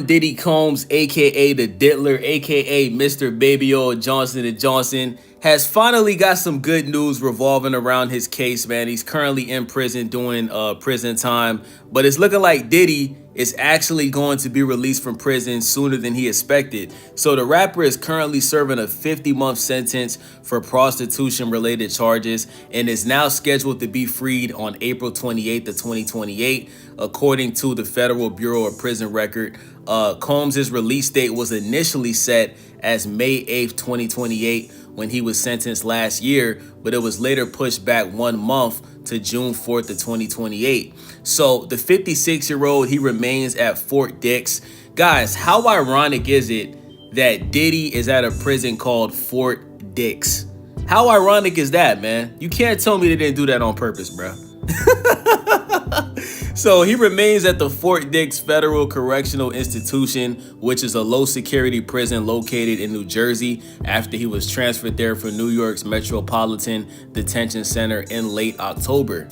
Diddy Combs, aka the Diddler, aka Mr. Baby Oil Johnson & Johnson, has finally got some good news revolving around his case, man. He's currently in prison doing prison time, but it's looking like Diddy is actually going to be released from prison sooner than he expected. So the rapper is currently serving a 50-month sentence for prostitution-related charges and is now scheduled to be freed on April 28th of 2028, according to the Federal Bureau of Prison Record. Combs' release date was initially set as May 8th, 2028, when he was sentenced last year, but it was later pushed back 1 month to June 4th of 2028. So the 56-year-old, he remains at Fort Dix. Guys, how ironic is it that Diddy is at a prison called Fort Dix? How ironic is that, man? You can't tell me they didn't do that on purpose, bro. So he remains at the Fort Dix Federal Correctional Institution, which is a low-security prison located in New Jersey, after he was transferred there from New York's Metropolitan Detention Center in late October.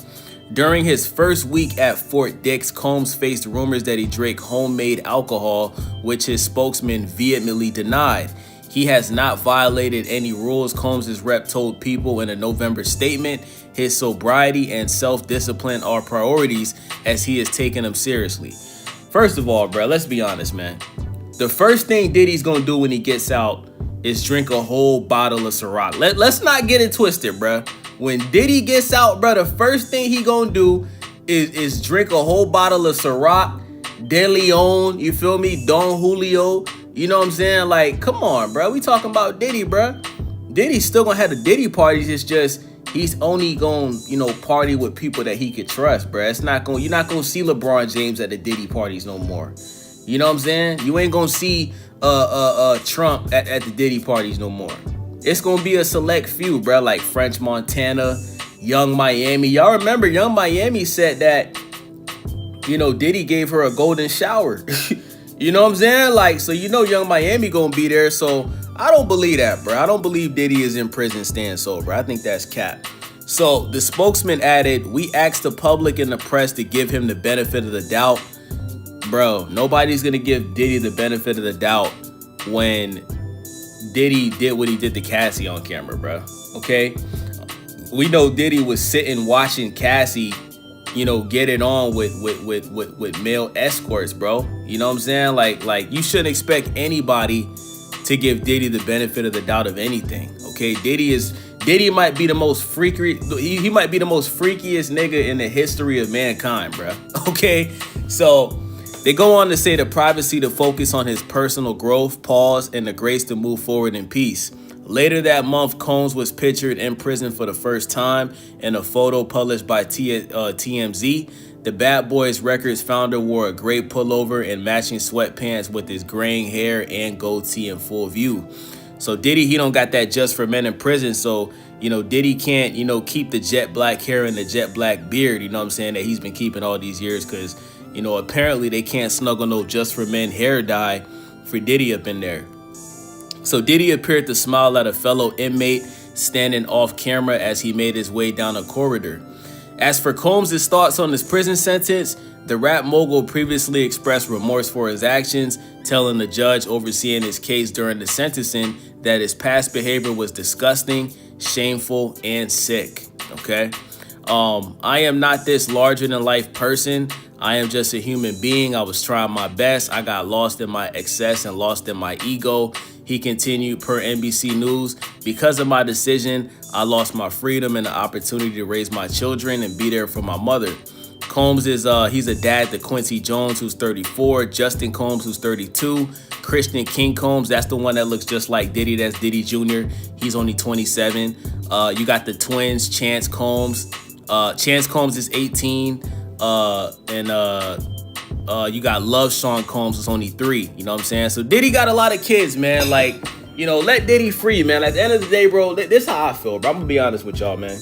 During his first week at Fort Dix, Combs faced rumors that he drank homemade alcohol, which his spokesman vehemently denied. He has not violated any rules, Combs' rep told People in a November statement. His sobriety and self-discipline are priorities as he is taking them seriously. First of all, bro, let's be honest, man. The first thing Diddy's gonna do when he gets out is drink a whole bottle of Ciroc. Let's not get it twisted, bro. When Diddy gets out, bro, the first thing he gonna do is drink a whole bottle of Ciroc, De Leon, you feel me? Don Julio. You know what I'm saying? Like, come on, bro. We talking about Diddy, bro. Diddy's still gonna have the Diddy parties. It's just he's only gonna, party with people that he could trust, bro. You're not gonna see LeBron James at the Diddy parties no more. You know what I'm saying? You ain't gonna see Trump at the Diddy parties no more. It's gonna be a select few, bro, like French Montana, Young Miami. Y'all remember Young Miami said that, Diddy gave her a golden shower. You know what I'm saying? Like, so Young Miami gonna be there. So I don't believe that, bro. I don't believe Diddy is in prison staying sober. I think that's cap. So the spokesman added, "We asked the public and the press to give him the benefit of the doubt." Bro, nobody's gonna give Diddy the benefit of the doubt when Diddy did what he did to Cassie on camera, bro. Okay? We know Diddy was sitting watching Cassie get it on with male escorts, bro. You know what I'm saying? Like you shouldn't expect anybody to give Diddy the benefit of the doubt of anything. Okay, Diddy might be the most freaky. He might be the most freakiest nigga in the history of mankind, bro. Okay, so they go on to say the privacy to focus on his personal growth, pause, and the grace to move forward in peace. Later that month, Combs was pictured in prison for the first time in a photo published by TMZ. The Bad Boys Records founder wore a gray pullover and matching sweatpants with his graying hair and goatee in full view. So Diddy, he don't got that just for men in prison. So, Diddy can't, keep the jet black hair and the jet black beard, you know what I'm saying, that he's been keeping all these years because, apparently they can't snuggle no just for men hair dye for Diddy up in there. So Diddy appeared to smile at a fellow inmate standing off camera as he made his way down a corridor. As for Combs' thoughts on his prison sentence, the rap mogul previously expressed remorse for his actions, telling the judge overseeing his case during the sentencing that his past behavior was disgusting, shameful, and sick. Okay? I am not this larger-than-life person. I am just a human being. I was trying my best. I got lost in my excess and lost in my ego. He continued per NBC News, "Because of my decision, I lost my freedom and the opportunity to raise my children and be there for my mother." Combs is he's a dad to Quincy Jones, who's 34, Justin Combs, who's 32, Christian King Combs, that's the one that looks just like Diddy, that's Diddy Jr., he's only 27. You got the twins, Chance Combs. Chance Combs is 18, you got Love Sean Combs, is only 3. You know what I'm saying? So Diddy got a lot of kids, man. Like, let Diddy free, man. At the end of the day, bro, this is how I feel, bro. I'm gonna be honest with y'all, man.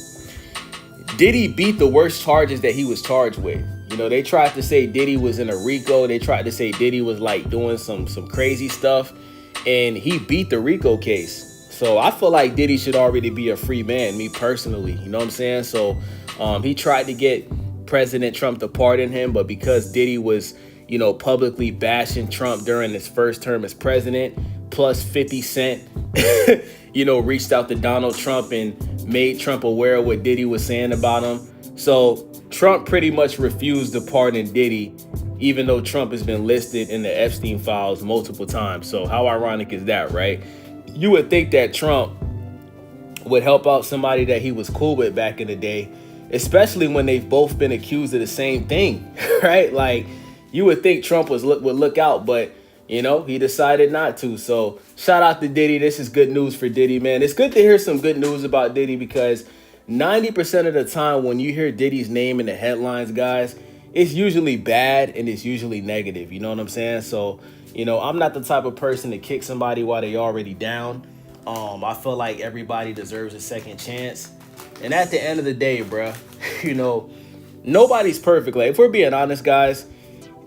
Diddy beat the worst charges that he was charged with. They tried to say Diddy was in a RICO. They tried to say Diddy was like doing some crazy stuff, and he beat the RICO case. So I feel like Diddy should already be a free man, me personally. You know what I'm saying? So he tried to get President Trump to pardon him, but because Diddy was, publicly bashing Trump during his first term as president. Plus 50 Cent, reached out to Donald Trump and made Trump aware of what Diddy was saying about him. So Trump pretty much refused to pardon Diddy, even though Trump has been listed in the Epstein files multiple times. So how ironic is that, right? You would think that Trump would help out somebody that he was cool with back in the day, especially when they've both been accused of the same thing, right? Like, you would think Trump would look out, but he decided not to. So shout out to Diddy. This is good news for Diddy, man. It's good to hear some good news about Diddy, because 90% of the time when you hear Diddy's name in the headlines, guys, it's usually bad and it's usually negative. You know what I'm saying? So, I'm not the type of person to kick somebody while they already down. I feel like everybody deserves a second chance. And at the end of the day, bruh, nobody's perfect. Like, if we're being honest, guys,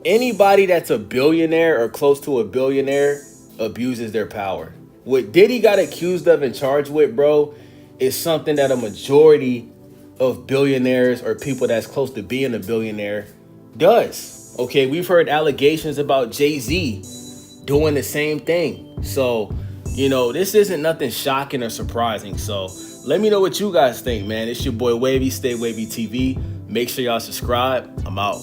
anybody that's a billionaire or close to a billionaire abuses their power. What Diddy got accused of and charged with, bro, is something that a majority of billionaires or people that's close to being a billionaire does. Okay, we've heard allegations about Jay-Z doing the same thing. So, this isn't nothing shocking or surprising. So let me know what you guys think, man. It's your boy Wavy, Stay Wavy TV. Make sure y'all subscribe. I'm out.